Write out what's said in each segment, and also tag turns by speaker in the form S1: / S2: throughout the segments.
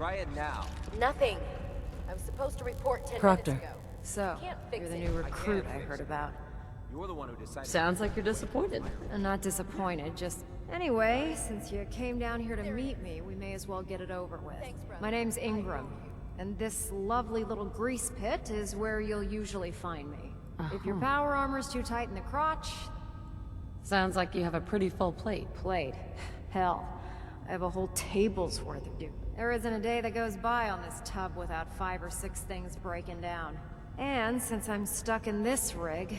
S1: Try it now.
S2: Nothing. I was supposed to report 10
S3: Proctor.
S2: minutes ago.
S4: So,
S2: Can't fix
S4: you're the
S2: it.
S4: new recruit
S1: can't
S4: I
S1: fix
S4: heard
S1: it.
S4: about.
S1: You're the one who decided.
S3: Sounds like you're disappointed.
S4: I'm not disappointed, just... Anyway, since you came down here to meet me, we may as well get it over with.
S2: Thanks, brother.
S4: My name's Ingram, and this lovely little grease pit is where you'll usually find me. If your power armor's too tight in the crotch...
S3: Sounds like you have a pretty full plate.
S4: Plate. Hell, I have a whole table's worth of duty. There isn't a day that goes by on this tub without 5 or 6 things breaking down. And since I'm stuck in this rig,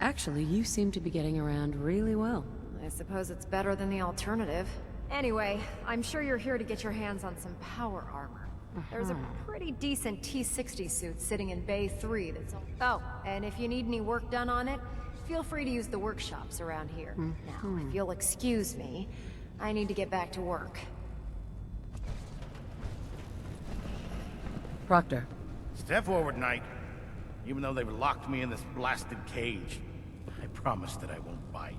S3: Actually, you seem to be getting around really well.
S4: I suppose it's better than the alternative. Anyway, I'm sure you're here to get your hands on some power armor. There's a pretty decent T-60 suit sitting in Bay 3 that's... Oh, and if you need any work done on it, feel free to use the workshops around here. Now, if you'll excuse me, I need to get back to work.
S3: Proctor.
S5: Step forward, Knight. Even though they've locked me in this blasted cage, I promise that I won't bite.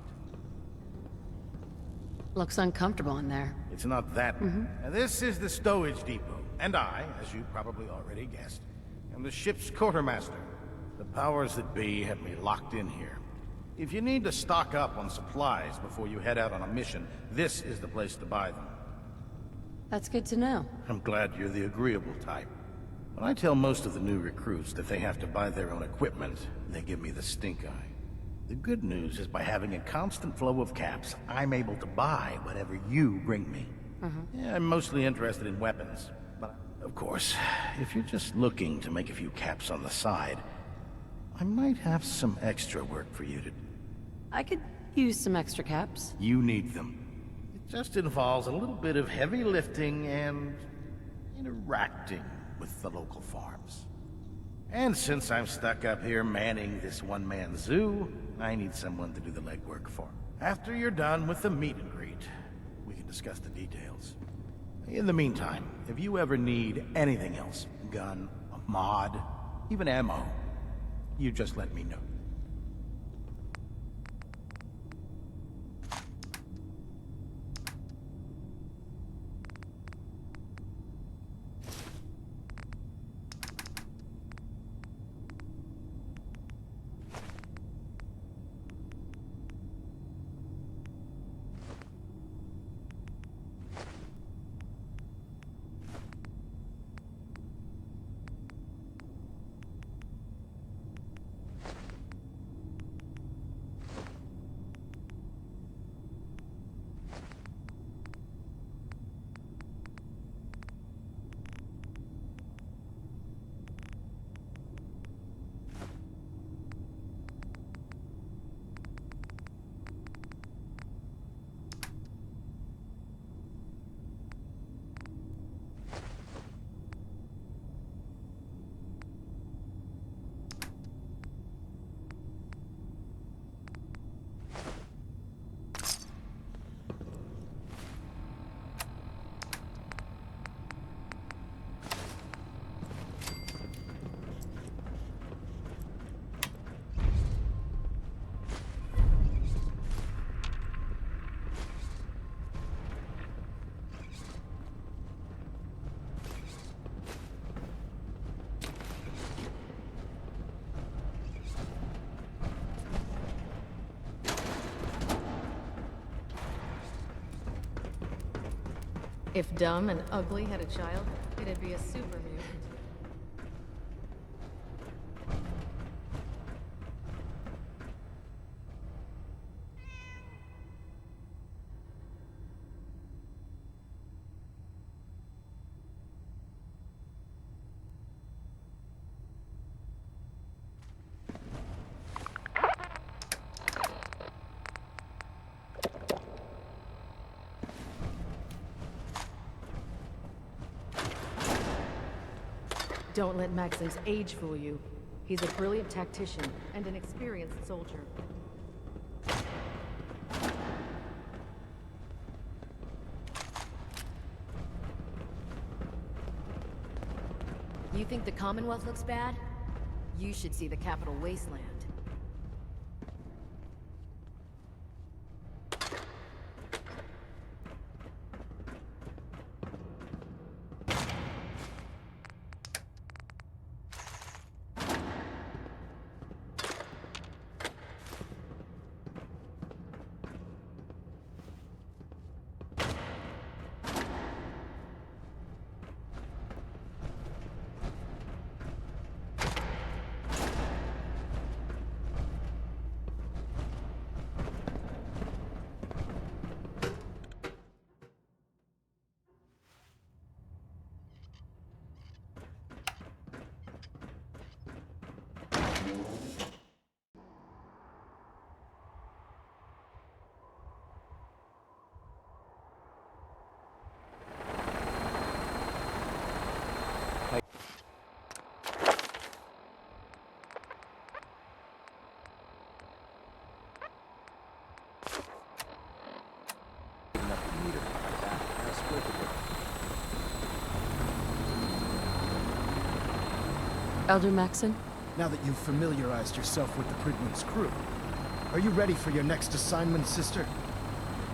S3: Looks uncomfortable in there.
S5: It's not that. Now, this is the stowage depot, and I, as you probably already guessed, am the ship's quartermaster. The powers that be have me locked in here. If you need to stock up on supplies before you head out on a mission, this is the place to buy them.
S3: That's good to know.
S5: I'm glad you're the agreeable type. When I tell most of the new recruits that they have to buy their own equipment, they give me the stink eye. The good news is by having a constant flow of caps, I'm able to buy whatever you bring me. Yeah, I'm mostly interested in weapons. But, of course, if you're just looking to make a few caps on the side, I might have some extra work for you to do.
S3: I could use some extra caps.
S5: You need them. It just involves a little bit of heavy lifting and interacting with the local farms. And since I'm stuck up here manning this one-man zoo, I need someone to do the legwork for. After you're done with the meet and greet, we can discuss the details. In the meantime, if you ever need anything else, gun, a mod, even ammo, you just let me know.
S6: If Dumb and Ugly had a child, it'd be a super mutant. Don't let Maxim's age fool you. He's a brilliant tactician and an experienced soldier. You think the Commonwealth looks bad? You should see the Capital Wasteland.
S3: Elder Maxon?
S1: Now that you've familiarized yourself with the Prigman's crew, are you ready for your next assignment, sister?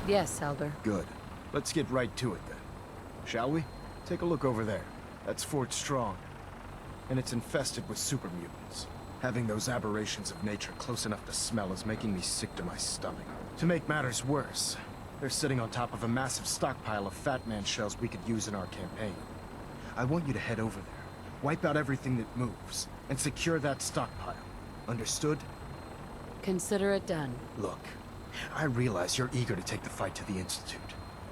S3: Yes, Elder.
S1: Good. Let's get right to it then. Shall we? Take a look over there. That's Fort Strong. And it's infested with super mutants. Having those aberrations of nature close enough to smell is making me sick to my stomach. To make matters worse, they're sitting on top of a massive stockpile of Fat Man shells we could use in our campaign. I want you to head over there, wipe out everything that moves, and secure that stockpile. Understood?
S3: Consider it done.
S1: Look, I realize you're eager to take the fight to the Institute,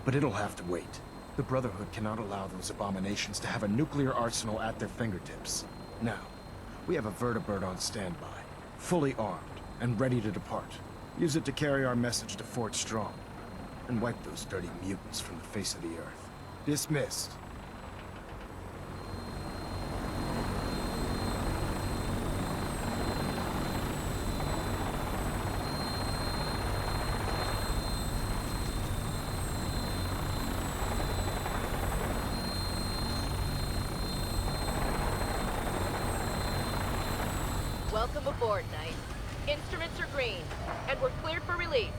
S1: but it'll have to wait. The Brotherhood cannot allow those abominations to have a nuclear arsenal at their fingertips. Now, we have a Vertibird on standby, fully armed, and ready to depart. Use it to carry our message to Fort Strong, and wipe those dirty mutants from the face of the Earth. Dismissed.
S2: Welcome aboard, Knight. Instruments are green, and we're cleared for release.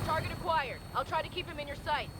S2: Target acquired. I'll try to keep him in your sights.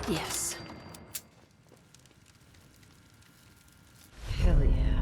S3: Yes. Hell yeah.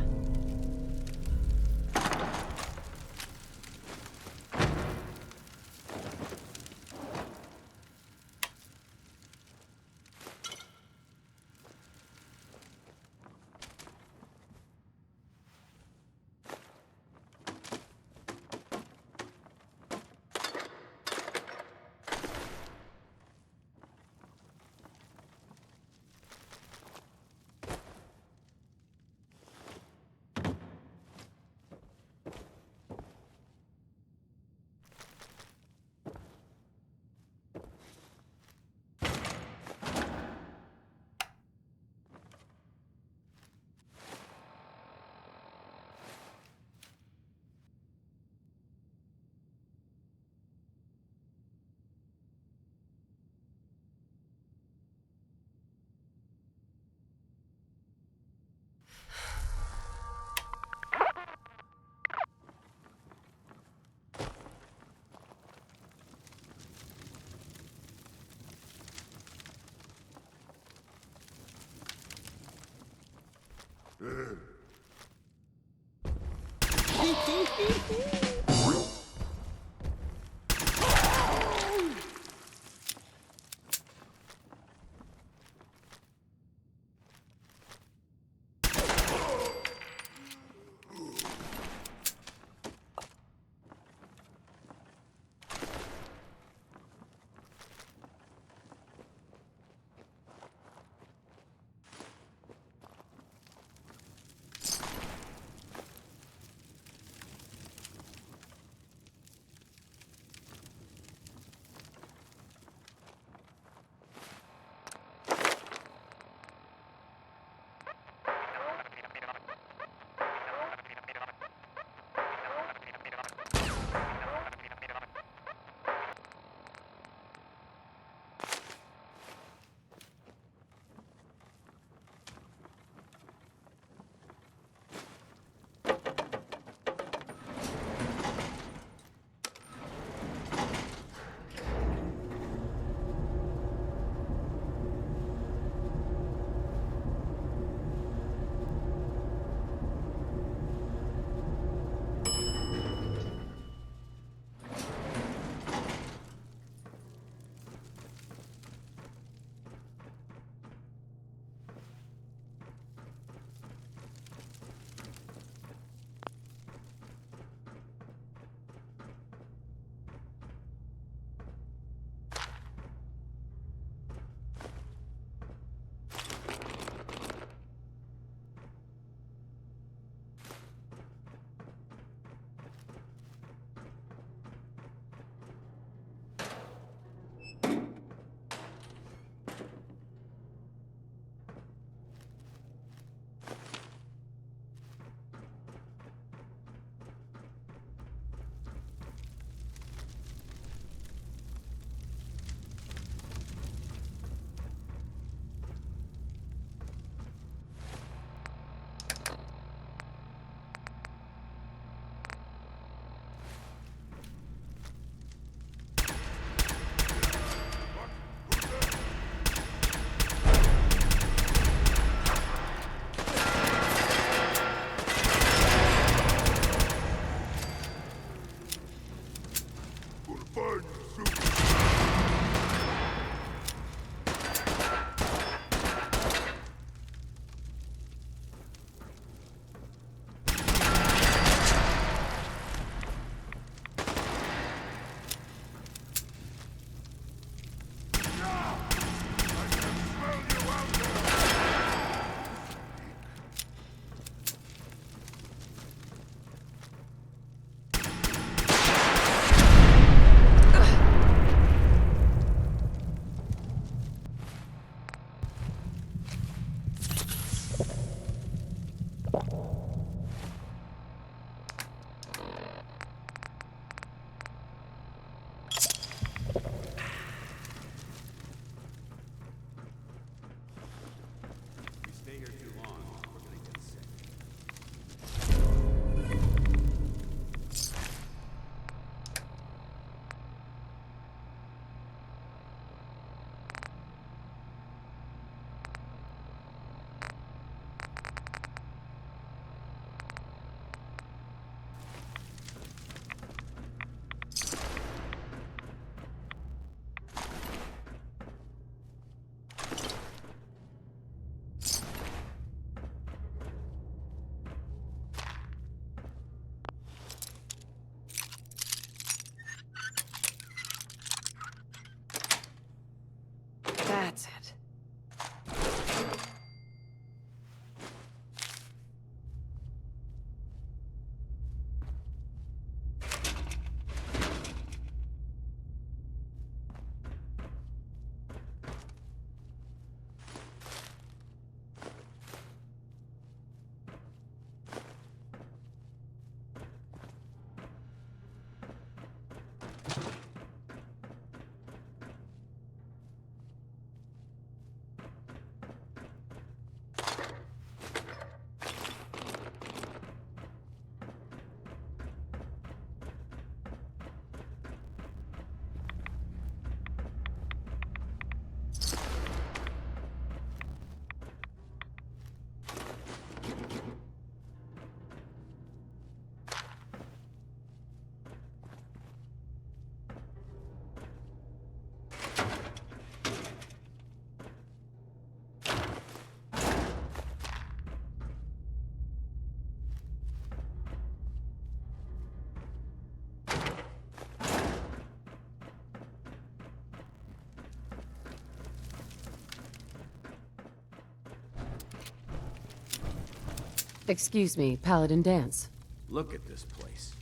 S3: Excuse me, Paladin Dance.
S7: Look at this place.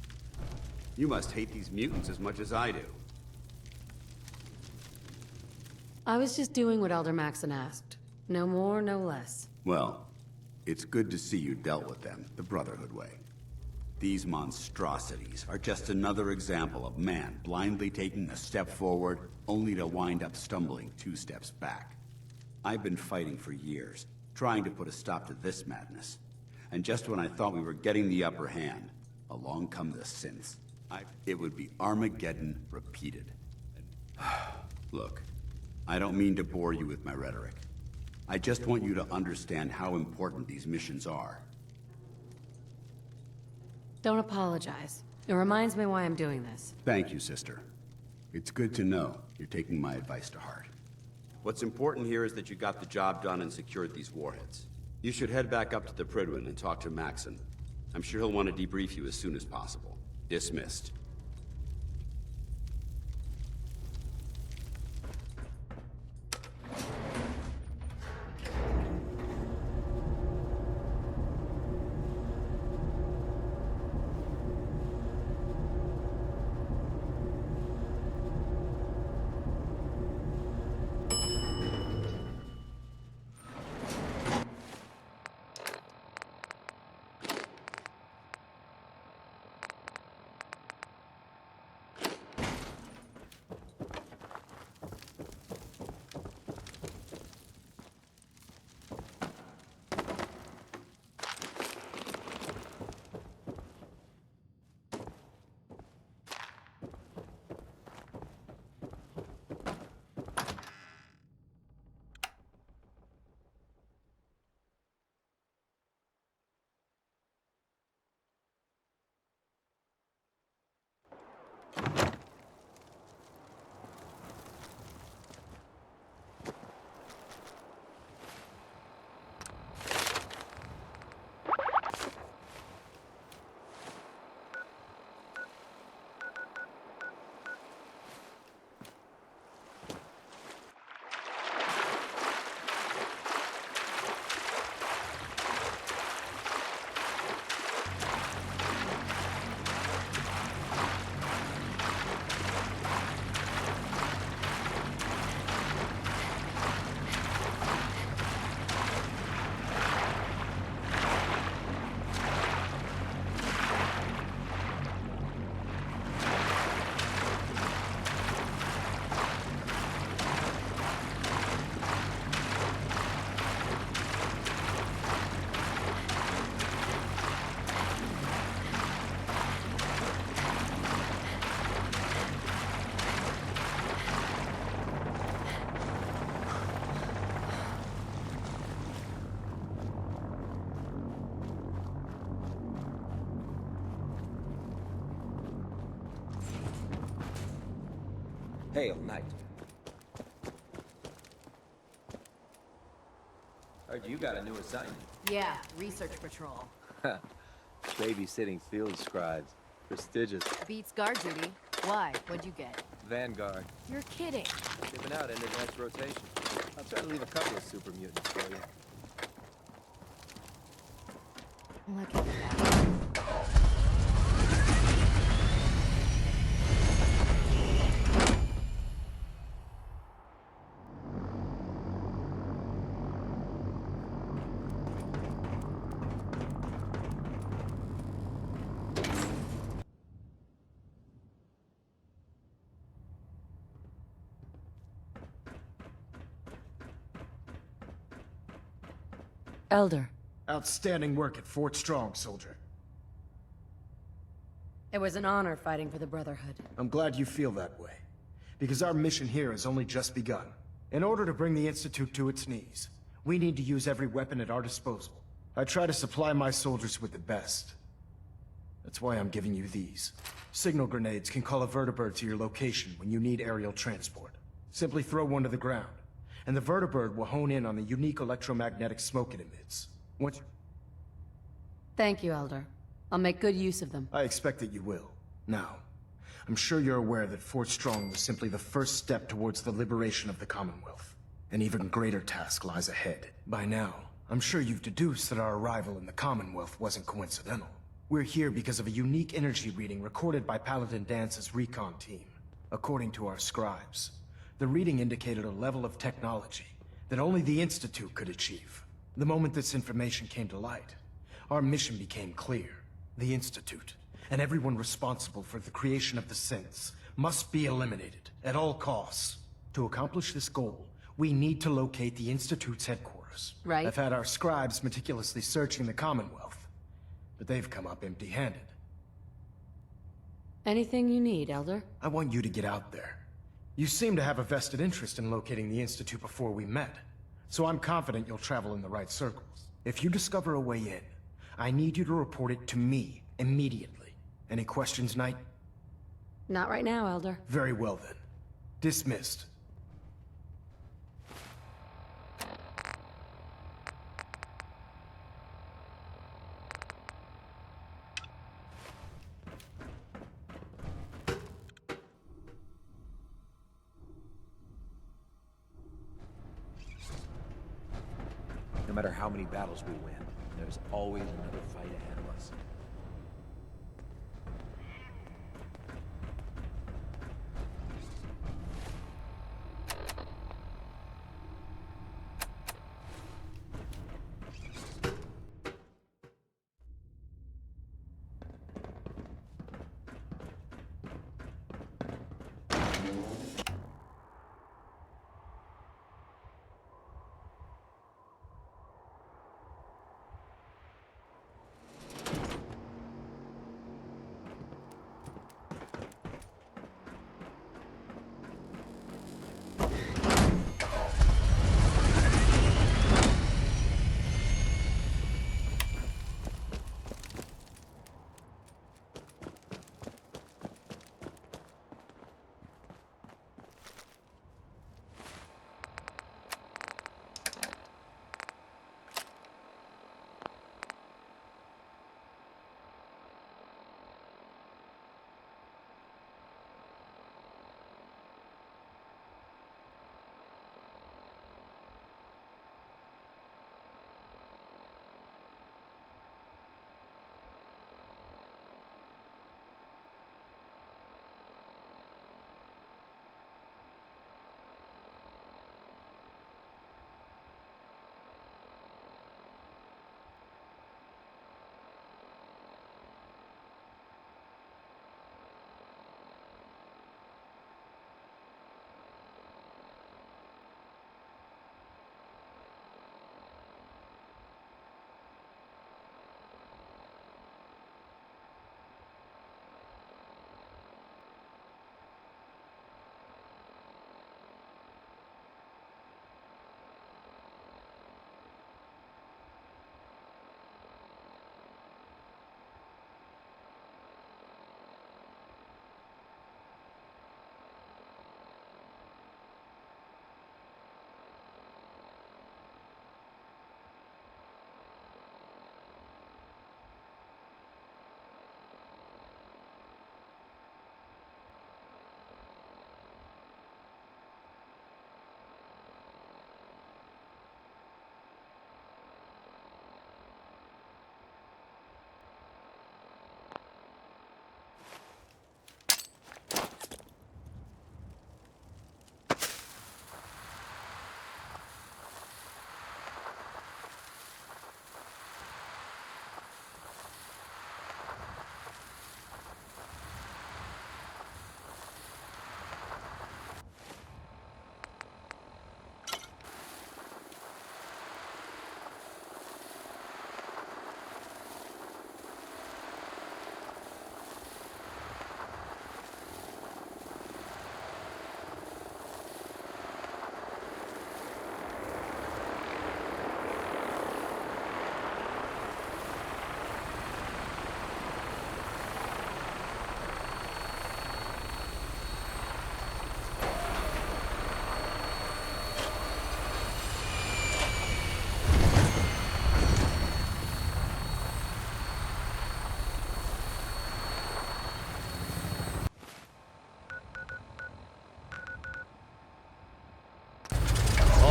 S7: You must hate these mutants as much as I do.
S3: I was just doing what Elder Maxon asked. No more, no less.
S7: Well, it's good to see you dealt with them the Brotherhood way. These monstrosities are just another example of man blindly taking a step forward, only to wind up stumbling 2 steps back. I've been fighting for years, trying to put a stop to this madness. And just when I thought we were getting the upper hand, along come the synths. It would be Armageddon repeated. Look, I don't mean to bore you with my rhetoric. I just want you to understand how important these missions are.
S3: Don't apologize. It reminds me why I'm doing this.
S7: Thank you, sister. It's good to know you're taking my advice to heart. What's important here is that you got the job done and secured these warheads. You should head back up to the Prydwen and talk to Maxon. I'm sure he'll want to debrief you as soon as possible. Dismissed.
S8: Hail, Knight. Heard you got a new assignment.
S4: Yeah, research patrol.
S8: Babysitting field scribes. Prestigious.
S4: Beats guard duty. Why? What'd you get?
S8: Vanguard.
S4: You're kidding.
S8: Shipping out into the next rotation. I'll try to leave a couple of super mutants for you.
S4: Look at that.
S3: Elder,
S1: Outstanding work at Fort Strong, soldier.
S3: it was an honor fighting for the Brotherhood.
S1: I'm glad you feel that way, because our mission here has only just begun. In order to bring the Institute to its knees, we need to use every weapon at our disposal. I try to supply my soldiers with the best. That's why I'm giving you these. Signal grenades can call a Vertibird to your location when you need aerial transport. Simply throw one to the ground, and the Vertibird will hone in on the unique electromagnetic smoke it emits. Once
S3: Thank you, Elder. I'll make good use of them.
S1: I expect that you will. Now, I'm sure you're aware that Fort Strong was simply the first step towards the liberation of the Commonwealth. An even greater task lies ahead. By now, I'm sure you've deduced that our arrival in the Commonwealth wasn't coincidental. We're here because of a unique energy reading recorded by Paladin Dance's recon team. According to our scribes, the reading indicated a level of technology that only the Institute could achieve. The moment this information came to light, our mission became clear. The Institute, and everyone responsible for the creation of the synths, must be eliminated at all costs. To accomplish this goal, we need to locate the Institute's headquarters.
S3: Right.
S1: I've had our scribes meticulously searching the Commonwealth, but they've come up empty-handed.
S3: Anything you need, Elder?
S1: I want you to get out there. You seem to have a vested interest in locating the Institute before we met, so I'm confident you'll travel in the right circles. If you discover a way in, I need you to report it to me immediately. Any questions, Knight?
S3: Not right now, Elder.
S1: Very well then. Dismissed.
S8: No matter how many battles we win, there's always another fight ahead of us.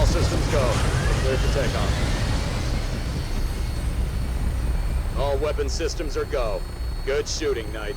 S9: Systems go. Clear for takeoff. weapon systems are go. Good shooting, Knight.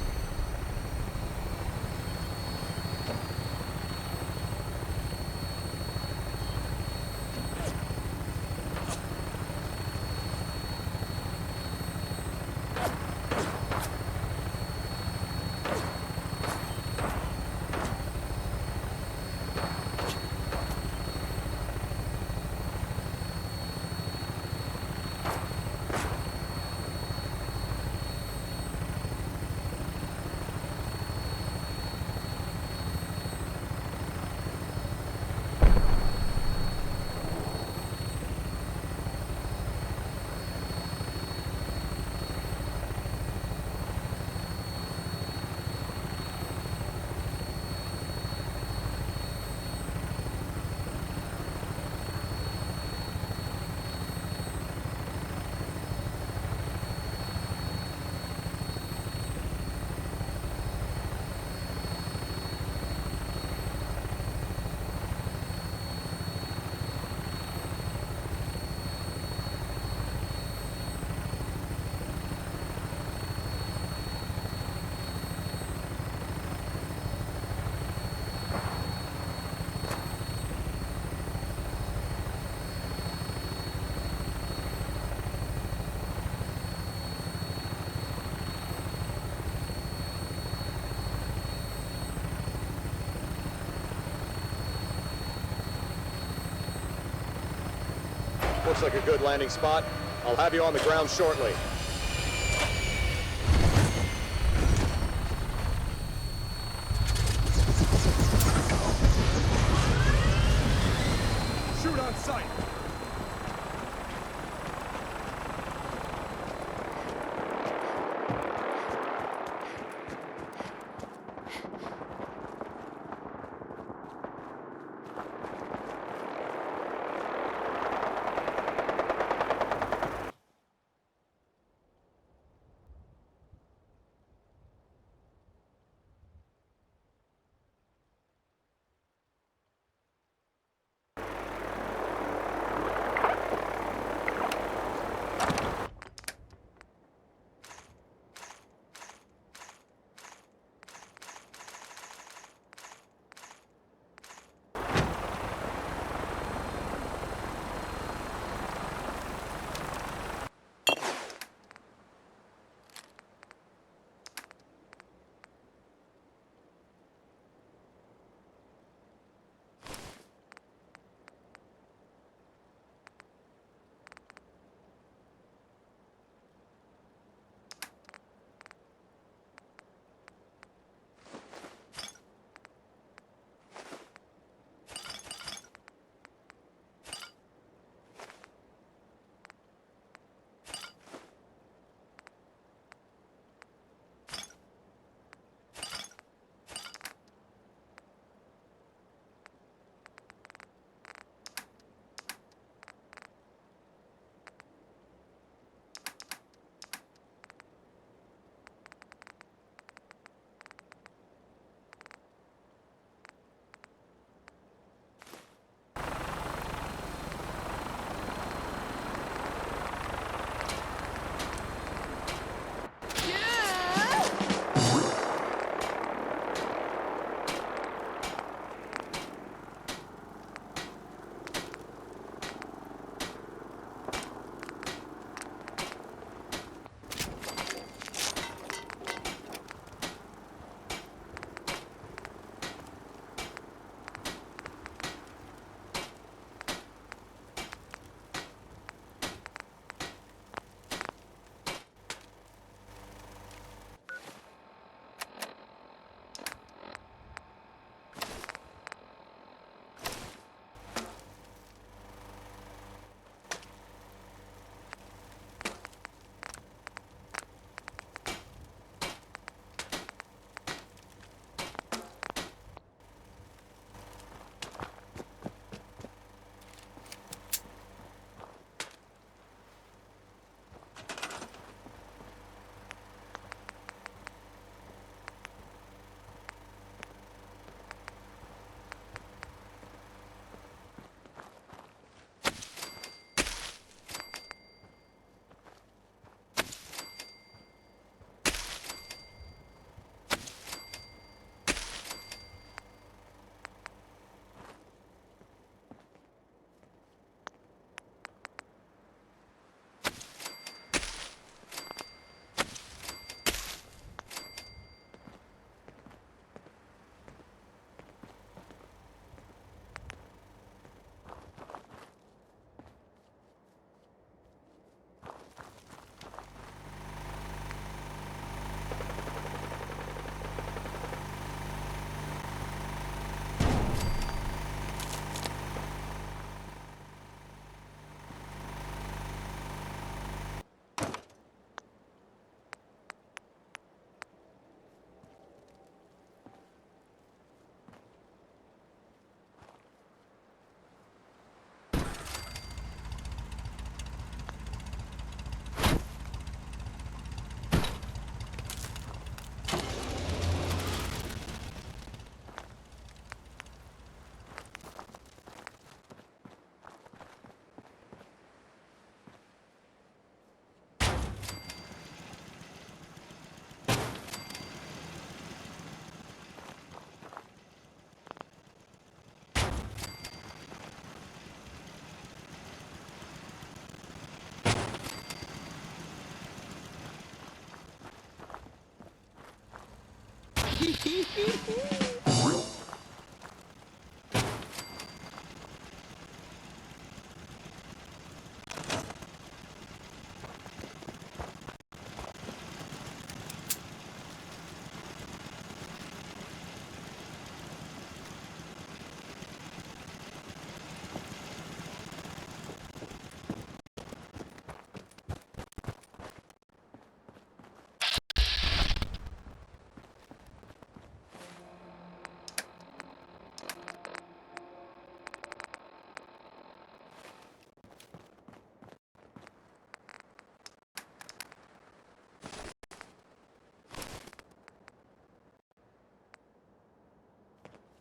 S9: Looks like a good landing spot. I'll have you on the ground shortly.
S1: Shoot on sight!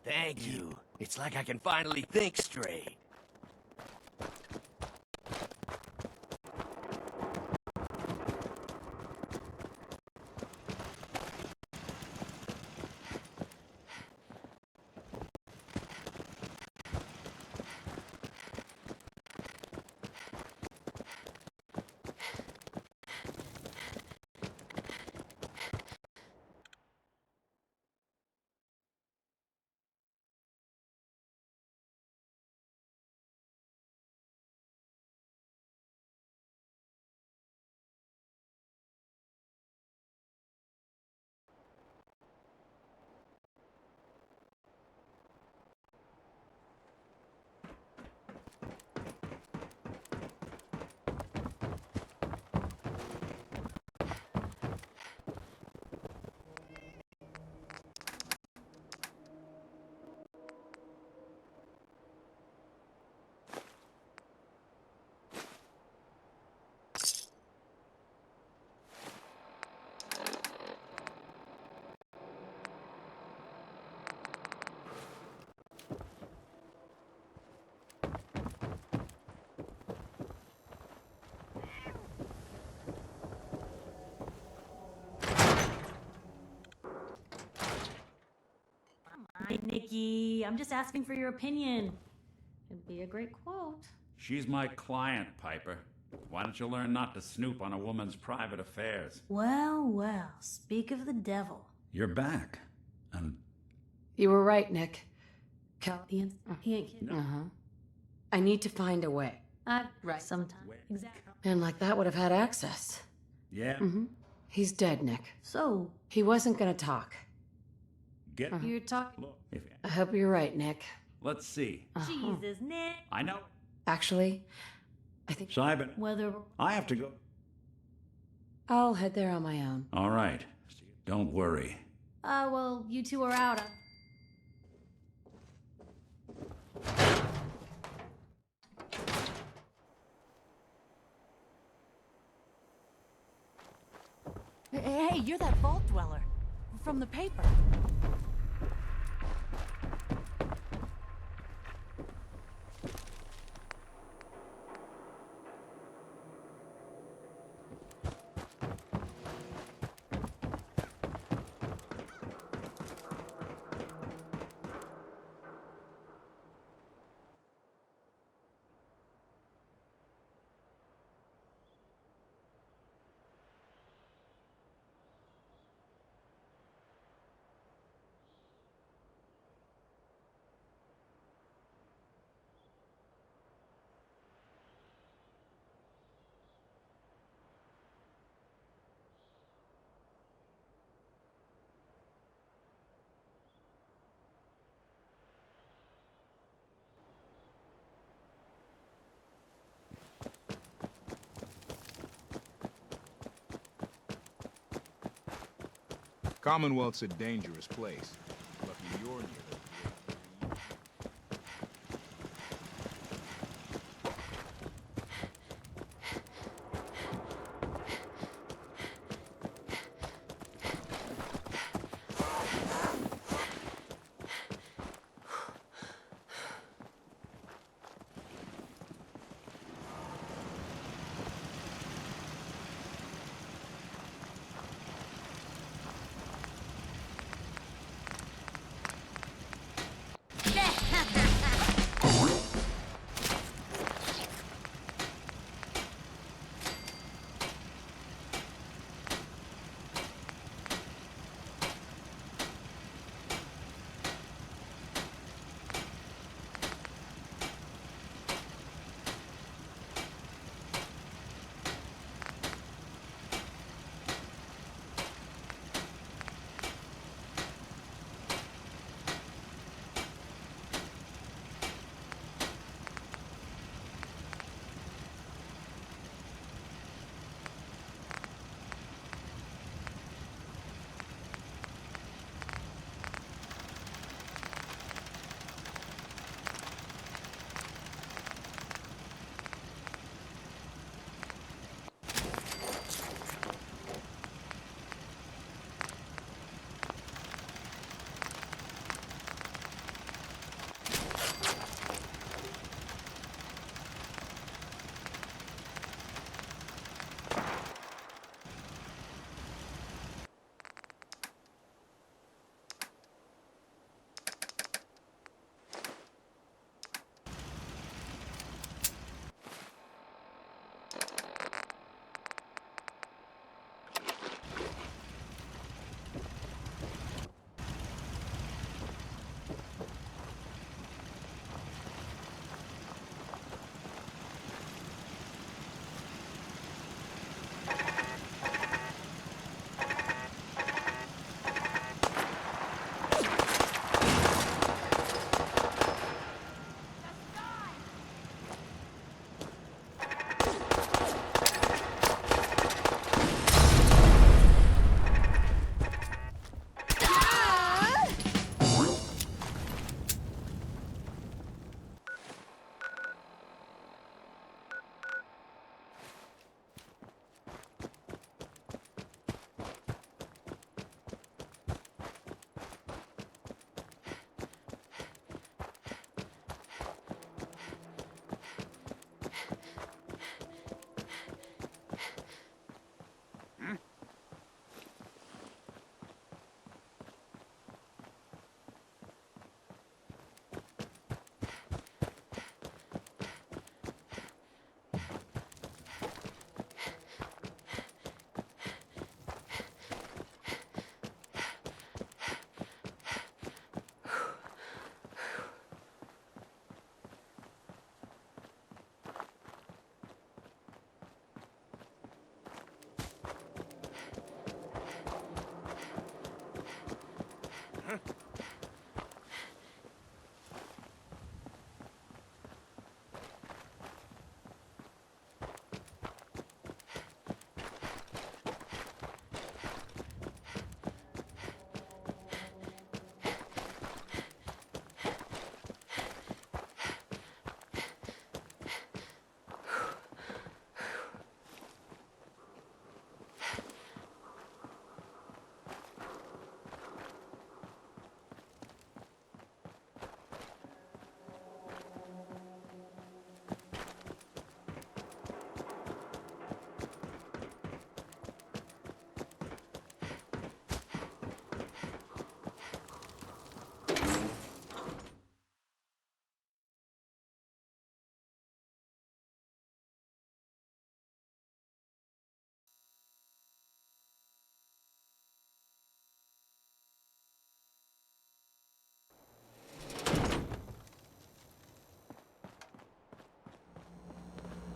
S10: Thank you. It's like I can finally think straight.
S11: Hi, Nikki. I'm just asking for your opinion. It'd be a great quote.
S12: She's my client, Piper. Why don't you learn not to snoop on a woman's private affairs?
S11: Well, well, speak of the devil.
S12: You're back. And
S3: You were right, Nick.
S11: He ain't kidding.
S3: Uh-huh. I need to find a way.
S11: Right. Sometime. Exactly.
S3: Man like that would have had access.
S12: yeah,
S3: He's dead, Nick.
S11: So,
S3: He wasn't gonna talk.
S12: get
S11: you're talking...
S12: look. If,
S3: I hope you're right, Nick.
S12: let's see.
S11: Jesus, Nick.
S12: I know.
S3: Actually, I think
S12: Simon,
S11: Whether...
S12: I have to go.
S3: I'll head there on my own.
S12: All right. Don't worry.
S11: well, you two are out.
S6: Hey, you're that vault dweller from the paper.
S13: Commonwealth's a dangerous place. Lucky you're near the...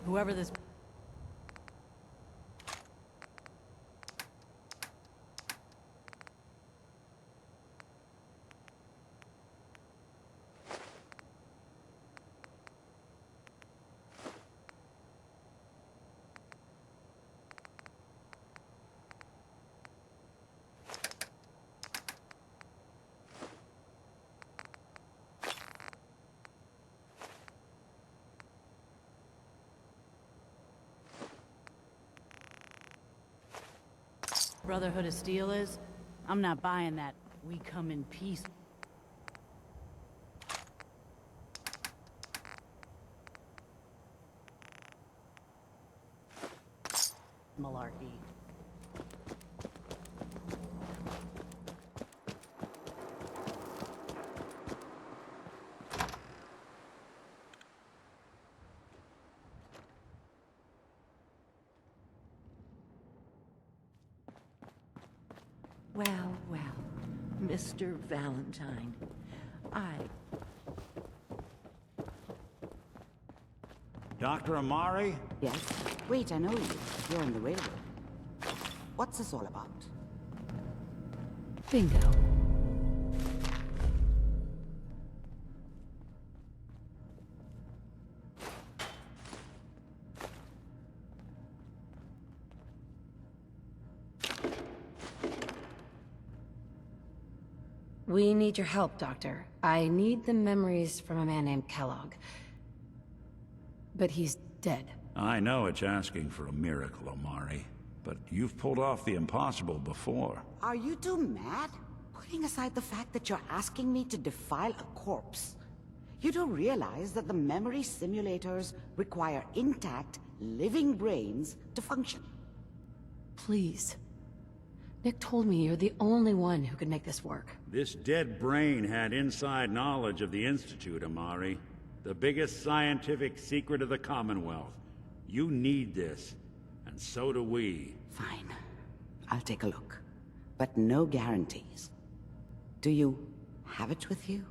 S6: Whoever this... Brotherhood of Steel is? I'm not buying that. We come in peace. Malarkey.
S14: Well, well, Mr. Valentine,
S12: Dr. Amari?
S14: Yes? Wait, I know you. You're in the railroad. What's this all about?
S3: Bingo. We need your help, Doctor. I need the memories from a man named Kellogg. But he's dead.
S12: I know it's asking for a miracle, Amari, but you've pulled off the impossible before.
S14: Are you two mad? Putting aside the fact that you're asking me to defile a corpse, you do realize that the memory simulators require intact, living brains to function.
S3: Please. Nick told me you're the only one who could make this work.
S12: This dead brain had inside knowledge of the Institute, Amari. The biggest scientific secret of the Commonwealth. You need this, and so do we.
S14: Fine. I'll take a look. But no guarantees. Do you have it with you?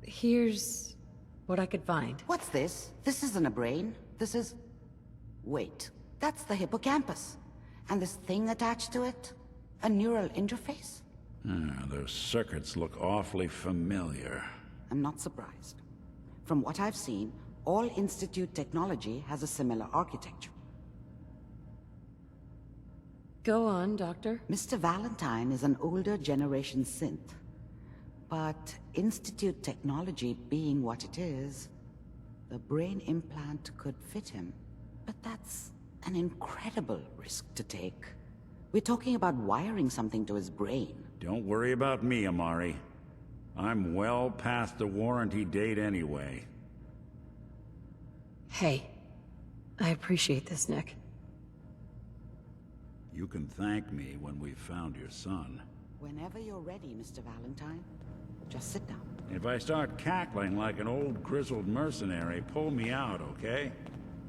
S3: Here's what I could find.
S14: What's this? This isn't a brain. This is... Wait. That's the hippocampus. And this thing attached to it? A neural interface?
S12: Those circuits look awfully familiar.
S14: I'm not surprised. From what I've seen, all Institute technology has a similar architecture.
S3: Go on, Doctor.
S14: Mr. Valentine is an older generation synth. But Institute technology being what it is, the brain implant could fit him. But that's an incredible risk to take. We're talking about wiring something to his brain.
S12: Don't worry about me, Amari. I'm well past the warranty date anyway.
S3: Hey, I appreciate this, Nick.
S12: You can thank me when we've found your son.
S14: Whenever you're ready, Mr. Valentine. Just sit down.
S12: If I start cackling like an old grizzled mercenary, pull me out, okay?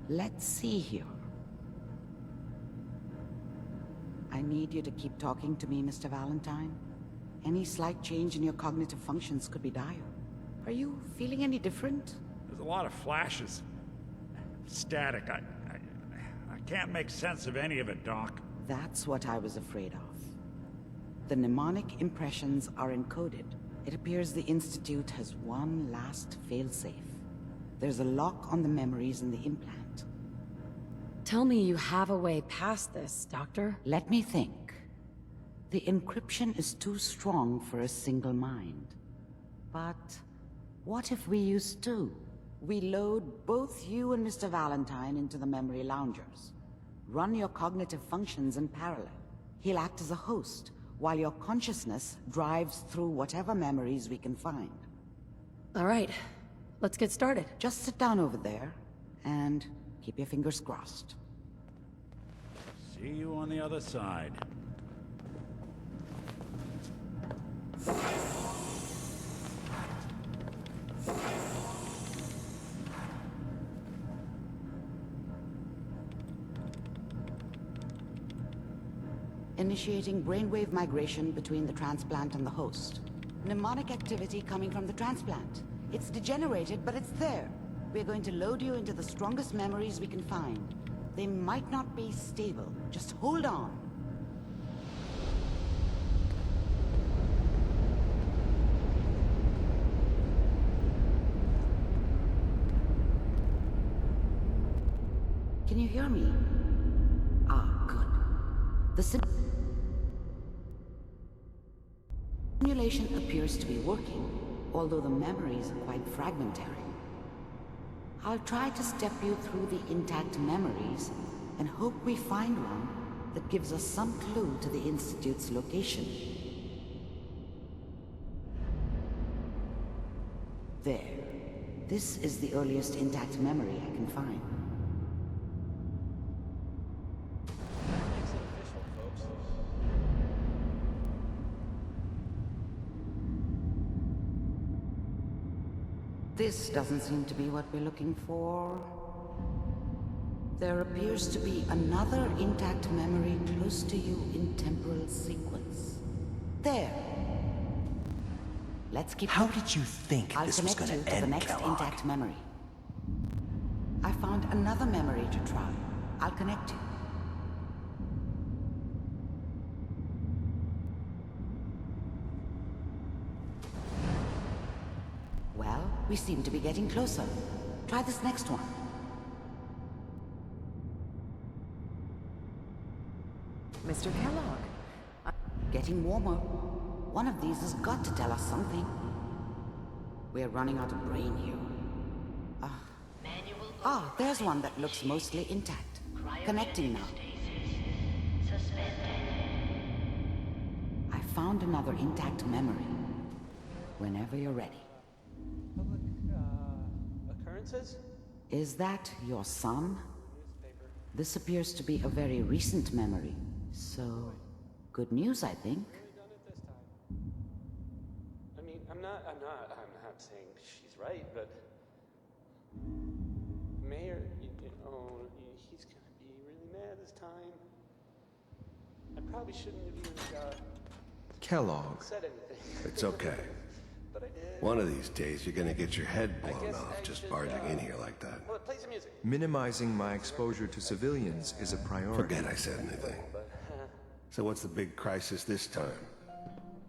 S14: Let's see here. I need you to keep talking to me, Mr. Valentine. Any slight change in your cognitive functions could be dire. Are you feeling any different?
S12: There's a lot of flashes. Static. I can't make sense of any of it, Doc.
S14: That's what I was afraid of. The mnemonic impressions are encoded. It appears the Institute has one last failsafe. There's a lock on the memories in the implant.
S3: Tell me you have a way past this, Doctor.
S14: Let me think. The encryption is too strong for a single mind. But what if we use two? We load both you and Mr. Valentine into the memory loungers. Run your cognitive functions in parallel. He'll act as a host, while your consciousness drives through whatever memories we can find.
S3: All right, let's get started.
S14: Just sit down over there, and keep your fingers crossed.
S12: See you on the other side.
S14: Initiating brainwave migration between the transplant and the host. Mnemonic activity coming from the transplant. It's degenerated, but it's there. We're going to load you into the strongest memories we can find. They might not be stable. Just hold on. Can you hear me? Ah, good. The simulation appears to be working, although the memories are quite fragmentary. I'll try to step you through the intact memories and hope we find one that gives us some clue to the Institute's location. There. This is the earliest intact memory I can find. This doesn't seem to be what we're looking for. There appears to be another intact memory close to you in temporal sequence. There. Let's keep.
S10: How did you think this was going to end,
S14: I'll connect you to the next
S10: Kellogg?
S14: intact memory. I found another memory to try. I'll connect you. Well, we seem to be getting closer. Try this next one.
S6: Mr. Kellogg.
S14: Getting warmer. One of these has got to tell us something. We're running out of brain here. There's one that looks mostly intact. Connecting now. I found another intact memory. Whenever you're ready.
S15: Public occurrences?
S14: Is that your son? This appears to be a very recent memory. So, good news, I think.
S15: I mean, I'm not saying she's right, but Mayor, he's gonna be really mad this time. I probably shouldn't have even
S16: Kellogg.
S15: said anything.
S17: It's okay.
S15: But I did.
S17: One of these days, you're gonna get your head blown off just barging in here like that.
S15: Well, play some music.
S16: Minimizing my exposure to civilians is a priority.
S17: Forget I said anything. So what's the big crisis this time?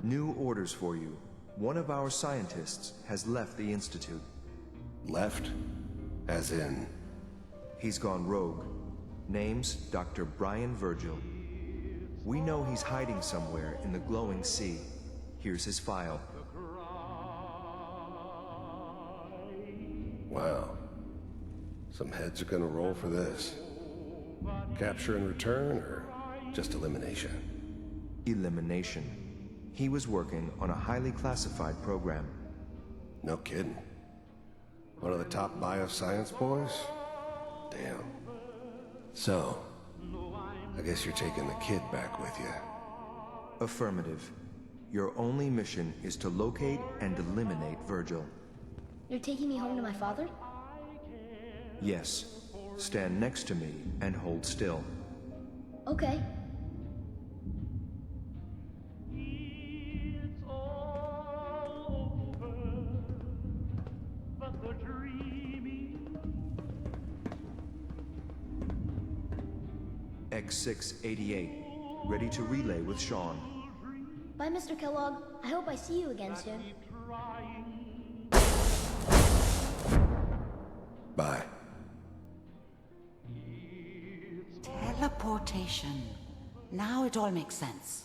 S16: New orders for you. One of our scientists has left the Institute.
S17: Left? As in?
S16: He's gone rogue. Name's Dr. Brian Virgil. We know he's hiding somewhere in the glowing sea. Here's his file.
S17: Wow. Some heads are gonna roll for this. Capture and return, or just elimination?
S16: Elimination. He was working on a highly classified program.
S17: No kidding. One of the top bioscience boys? Damn. So, I guess you're taking the kid back with you.
S16: Affirmative. Your only mission is to locate and eliminate Virgil.
S18: You're taking me home to my father?
S16: Yes. Stand next to me and hold still.
S18: Okay.
S16: X688. Ready to relay with Sean.
S18: Bye, Mr. Kellogg. I hope I see you again soon.
S17: Bye.
S14: Teleportation. Now it all makes sense.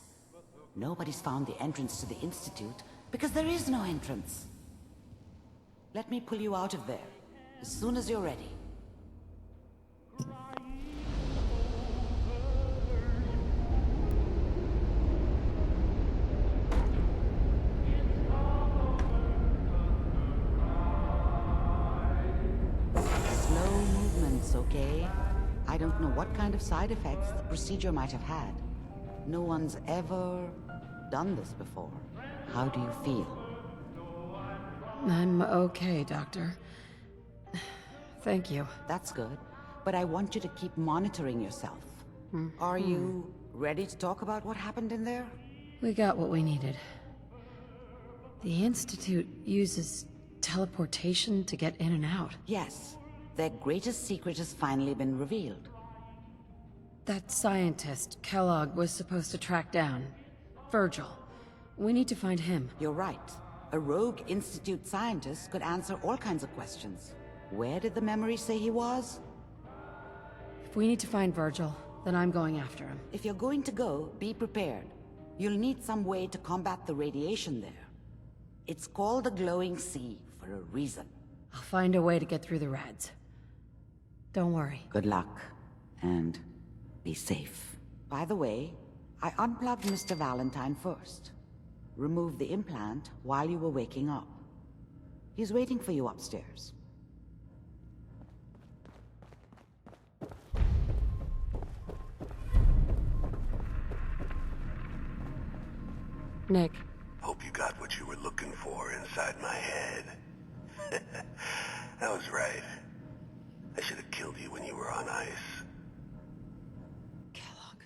S14: Nobody's found the entrance to the Institute because there is no entrance. Let me pull you out of there as soon as you're ready. Slow movements, okay? I don't know what kind of side effects the procedure might have had. No one's ever done this before. How do you feel?
S3: I'm okay, Doctor. Thank you.
S14: That's good. But I want you to keep monitoring yourself. Are you ready to talk about what happened in there?
S3: We got what we needed. The Institute uses teleportation to get in and out.
S14: Yes. Their greatest secret has finally been revealed.
S3: That scientist Kellogg was supposed to track down. Virgil. We need to find him.
S14: You're right. A rogue Institute scientist could answer all kinds of questions. Where did the memory say he was?
S3: If we need to find Virgil, then I'm going after him.
S14: If you're going to go, be prepared. You'll need some way to combat the radiation there. It's called the glowing sea for a reason.
S3: I'll find a way to get through the rads. Don't worry.
S14: Good luck. And be safe. By the way, I unplugged Mr. Valentine first. Removed the implant while you were waking up. He's waiting for you upstairs.
S3: Nick.
S17: Hope you got what you were looking for inside my head. I was right. I should have killed you when you were on ice.
S3: Kellogg.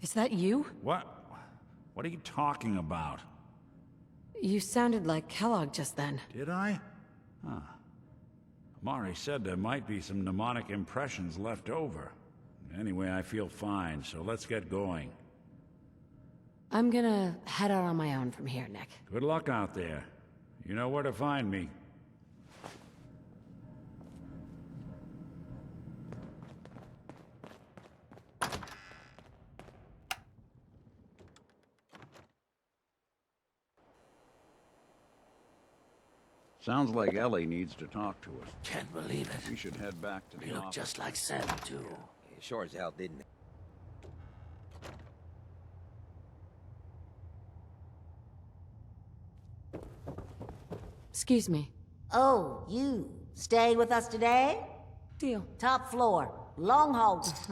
S3: Is that you?
S12: What? What are you talking about?
S3: You sounded like Kellogg just then.
S12: Did I? Huh. Amari said there might be some mnemonic impressions left over. Anyway, I feel fine, so let's get going.
S3: I'm gonna head out on my own from here, Nick.
S12: Good luck out there. You know where to find me. Sounds like Ellie needs to talk to us.
S10: Can't believe it.
S12: We should head back to the
S10: He looked
S12: office.
S10: just like Sam, too.
S8: Sure as hell didn't.
S3: Excuse me.
S19: Oh, you. Staying with us today?
S3: Deal.
S19: Top floor. Long host.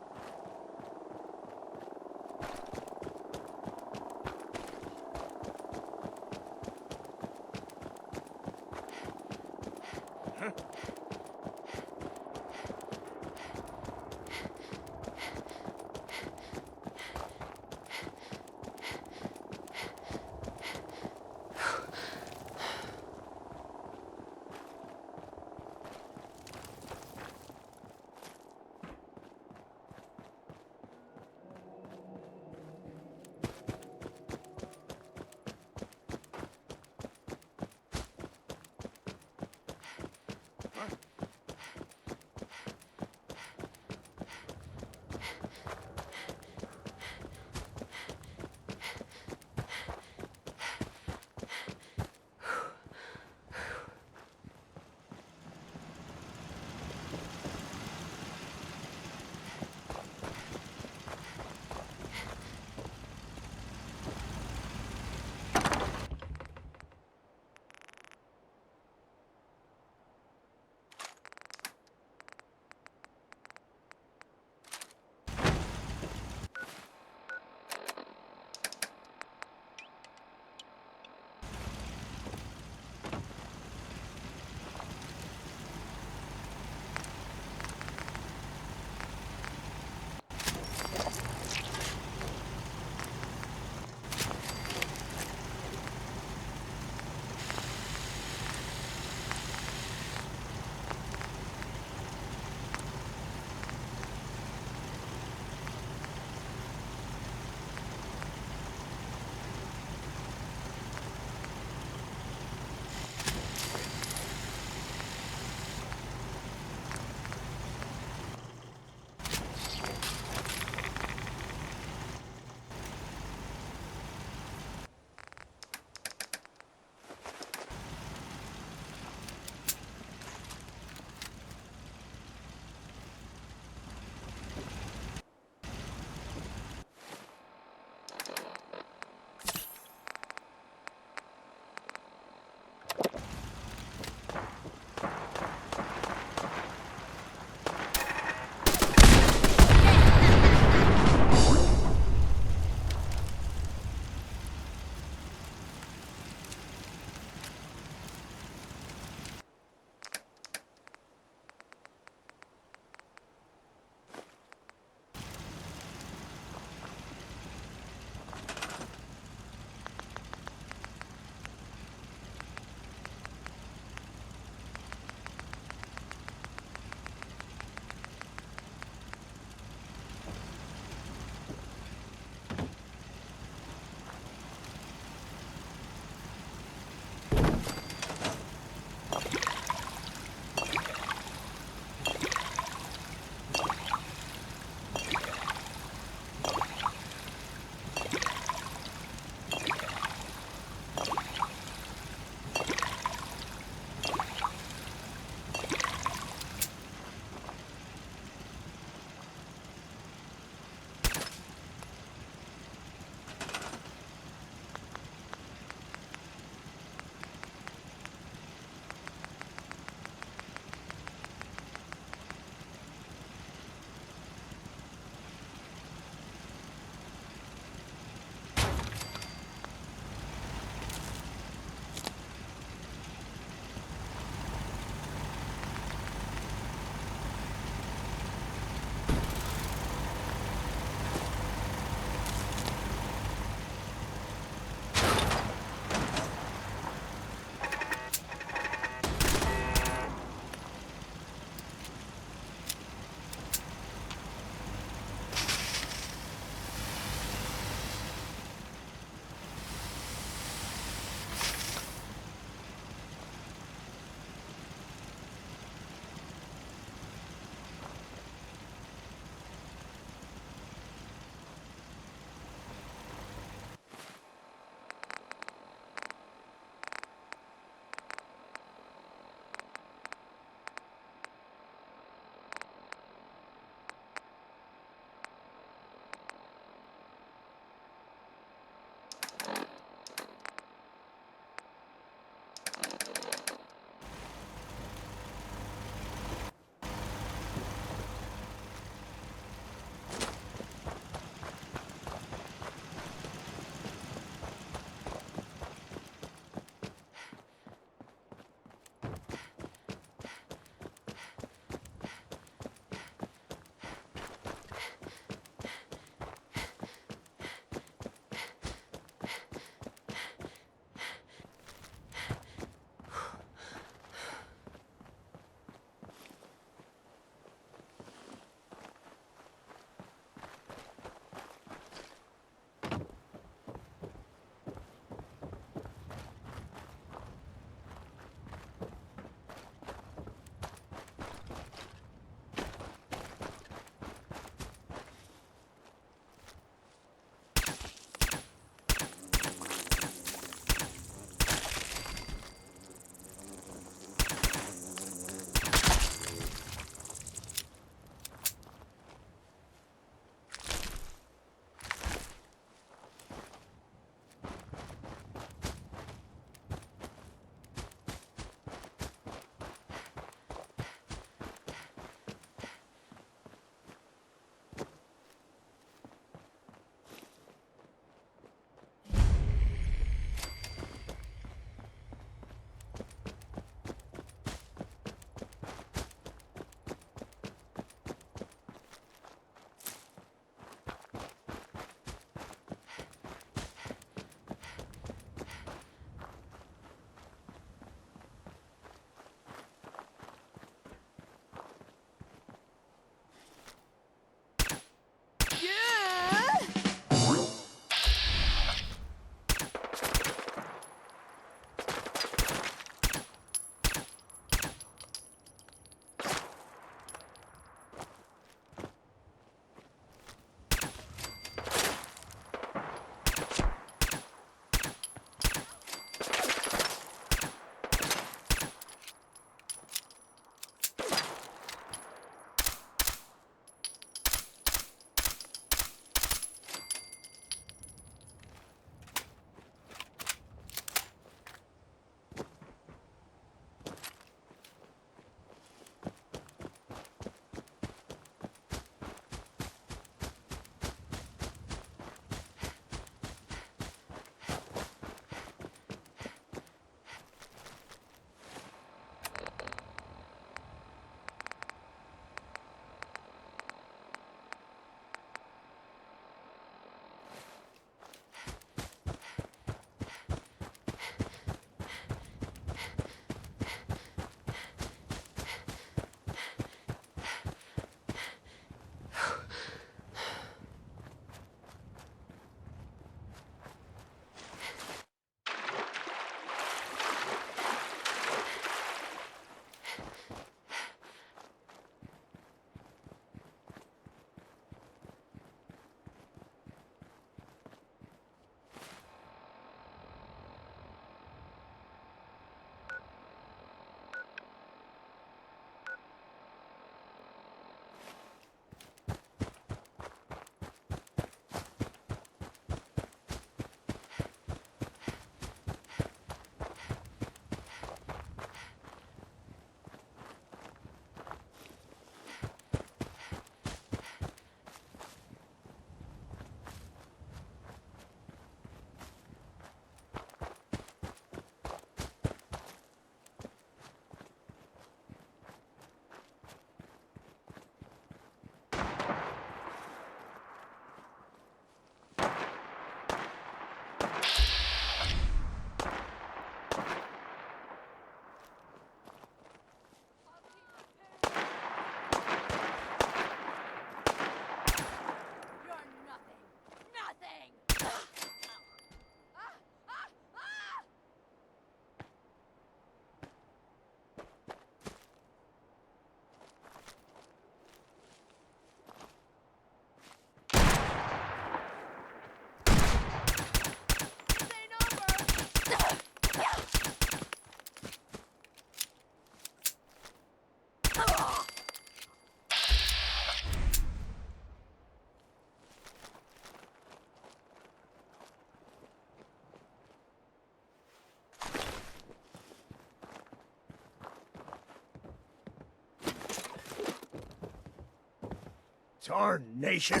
S10: Tarnation!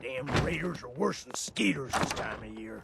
S10: Damn raiders are worse than skeeters this time of year.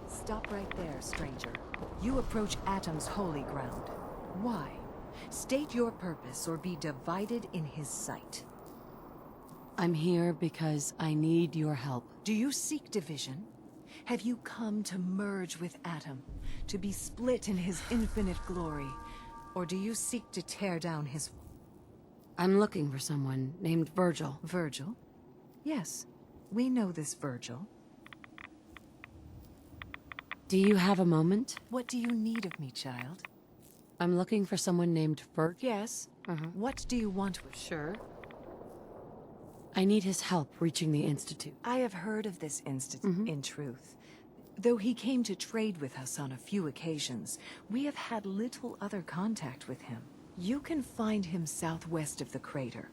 S20: Stop right there, stranger. You approach Atom's holy ground. Why? State your purpose or be divided in his sight.
S3: I'm here because I need your help.
S20: Do you seek division? Have you come to merge with Atom, to be split in his infinite glory? Or do you seek to tear down his...
S3: I'm looking for someone named Virgil.
S20: Virgil? Yes, we know this Virgil.
S3: Do you have a moment?
S20: What do you need of me, child?
S3: I'm looking for someone named Virgil.
S20: Yes. What do you want with...
S3: Sure. I need his help reaching the Institute.
S20: I have heard of this Institute, in truth. Though he came to trade with us on a few occasions, we have had little other contact with him. You can find him southwest of the crater.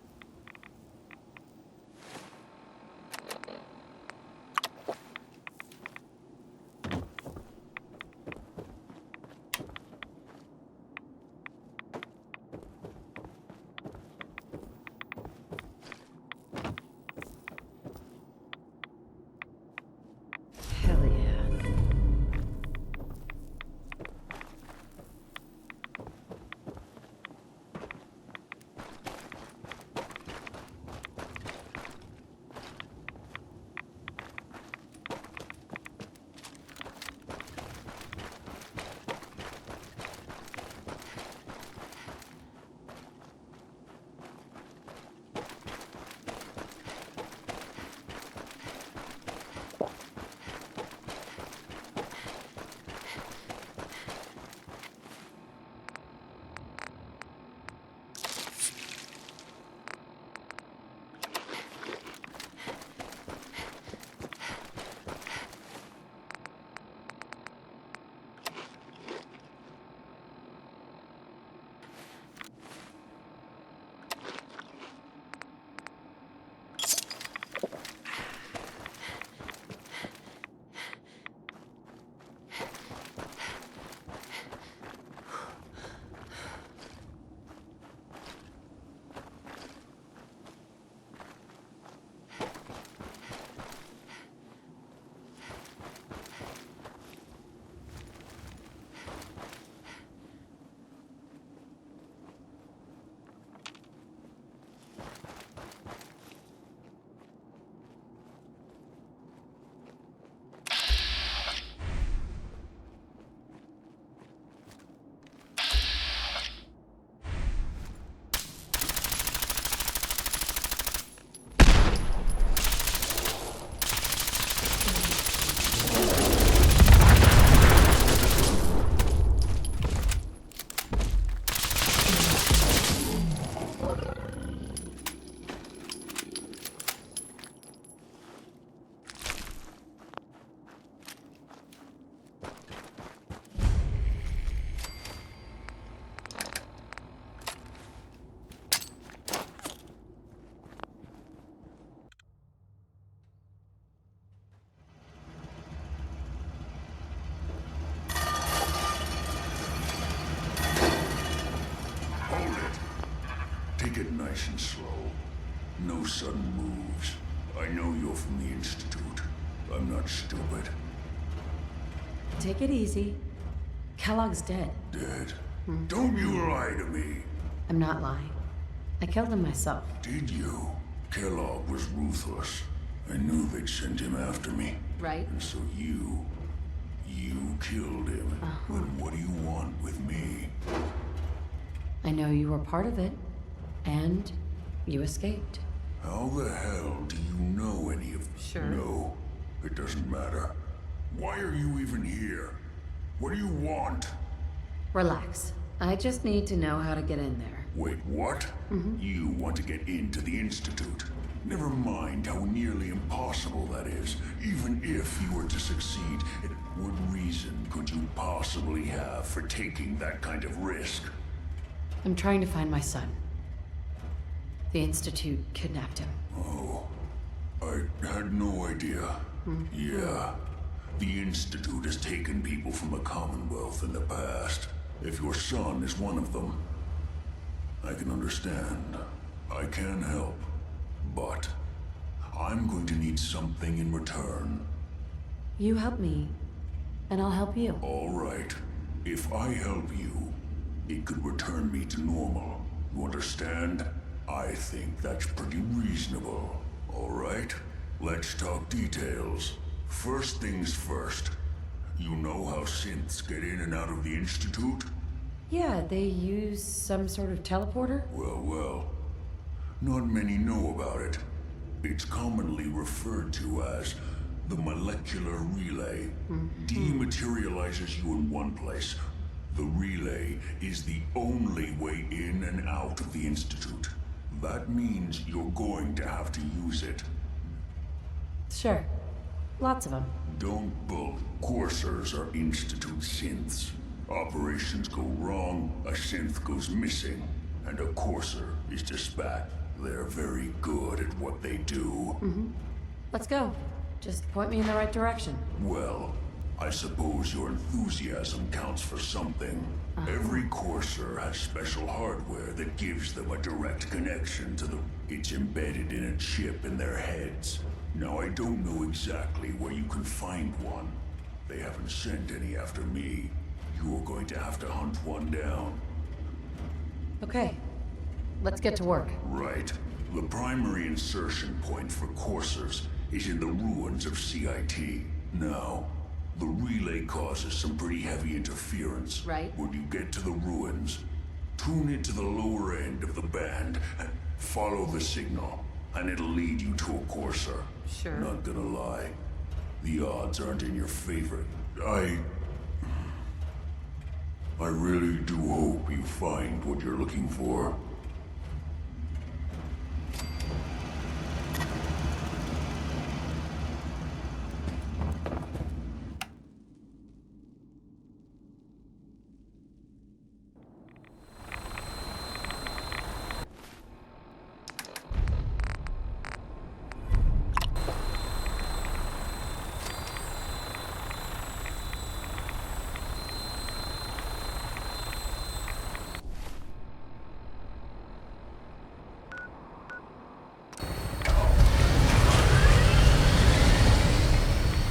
S21: no sudden moves. I know you're from the Institute. I'm not stupid.
S3: Take it easy. Kellogg's dead.
S21: Dead? Don't you lie to me.
S3: I'm not lying. I killed him myself.
S21: Did you? Kellogg was ruthless. I knew they'd send him after me.
S3: Right?
S21: And so you killed him. Then what do you want with me?
S3: I know you were part of it. And you escaped.
S21: How the hell do you know any of this?
S3: Sure.
S21: No, it doesn't matter. Why are you even here? What do you want?
S3: Relax. I just need to know how to get in there.
S21: Wait, what? You want to get into the Institute? Never mind how nearly impossible that is. Even if you were to succeed, what reason could you possibly have for taking that kind of risk?
S3: I'm trying to find my son. The Institute kidnapped him.
S21: Oh, I had no idea. Yeah, the Institute has taken people from the Commonwealth in the past. If your son is one of them, I can understand. I can help. But I'm going to need something in return.
S3: You help me, and I'll help you.
S21: All right. If I help you, it could return me to normal. You understand? I think that's pretty reasonable. All right? Let's talk details. First things first. You know how synths get in and out of the Institute?
S3: Yeah, they use some sort of teleporter?
S21: Well. Not many know about it. It's commonly referred to as the molecular relay. Dematerializes you in one place. The relay is the only way in and out of the Institute. That means you're going to have to use it.
S3: Sure. Lots of them.
S21: Don't bull. Coursers are Institute synths. Operations go wrong, a synth goes missing, and a courser is dispatched. They're very good at what they do.
S3: Let's go. Just point me in the right direction.
S21: Well, I suppose your enthusiasm counts for something. Every courser has special hardware that gives them a direct connection to the... It's embedded in a chip in their heads. Now, I don't know exactly where you can find one. They haven't sent any after me. You're going to have to hunt one down.
S3: Okay. Let's get to work.
S21: Right. The primary insertion point for coursers is in the ruins of CIT. Now, the relay causes some pretty heavy interference.
S3: Right.
S21: When you get to the ruins, tune it to the lower end of the band and follow the signal, and it'll lead you to a courser.
S3: Sure.
S21: Not gonna lie, the odds aren't in your favor. I really do hope you find what you're looking for.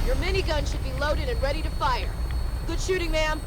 S2: Your minigun should be loaded and ready to fire. Good shooting, ma'am.